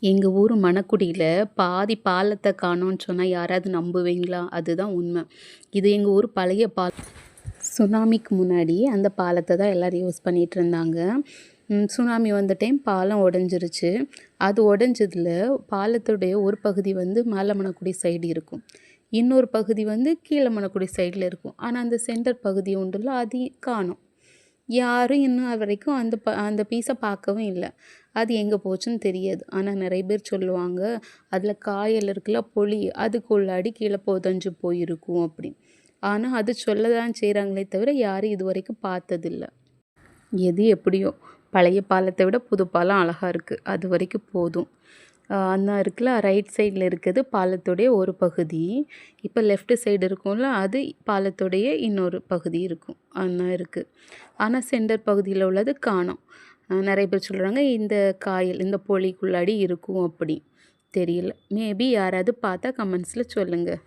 எங்கள் ஊர் மணக்குடியில் பாதி பாலத்தை காணோன்னு சொன்னால் யாராவது நம்புவீங்களா? அதுதான் உண்மை. இது எங்கள் ஊர் பழைய சுனாமிக்கு முன்னாடி அந்த பாலத்தை தான் எல்லோரும் யூஸ் பண்ணிகிட்டு இருந்தாங்க. சுனாமி வந்த டைம் பாலம் உடஞ்சிருச்சு. அது உடஞ்சதில் பாலத்துடைய ஒரு பகுதி வந்து மேல மணக்குடி சைடு இருக்கும், இன்னொரு பகுதி வந்து கீழே மணக்குடி சைடில் இருக்கும். ஆனால் அந்த சென்டர் பகுதி உண்டுல்ல, அது காணோம். யாரும் இன்னும் அது வரைக்கும் அந்த பீஸை பார்க்கவும் இல்லை. அது எங்கே போச்சுன்னு தெரியாது. ஆனால் நிறைய பேர் சொல்லுவாங்க, அதில் காயல் இருக்குல்ல, பொழி, அதுக்குள்ளாடி கீழே புதஞ்சு போயிருக்கும் அப்படின்னு. ஆனால் அது சொல்ல தான் செய்கிறாங்களே தவிர யாரும் இது வரைக்கும் பார்த்ததில்ல. எது எப்படியோ, பழைய பாலத்தை விட புது பாலம் அழகாக இருக்குது. அது வரைக்கும் போதும். அந்த இருக்குல்ல, ரைட் சைடில் இருக்கிறது பாலத்துடைய ஒரு பகுதி. இப்போ லெஃப்ட் சைடு இருக்கும்ல, அது பாலத்துடைய இன்னொரு பகுதி இருக்கும். அதான் இருக்குது. ஆனால் சென்டர் பகுதியில் உள்ளது காணோம். நிறைய பேர் சொல்கிறாங்க இந்த காயல் இந்த பொழிக்குள்ளாடி இருக்கும் அப்படி. தெரியல. மேபி யாராவது பார்த்தா கமெண்ட்ஸில் சொல்லுங்கள்.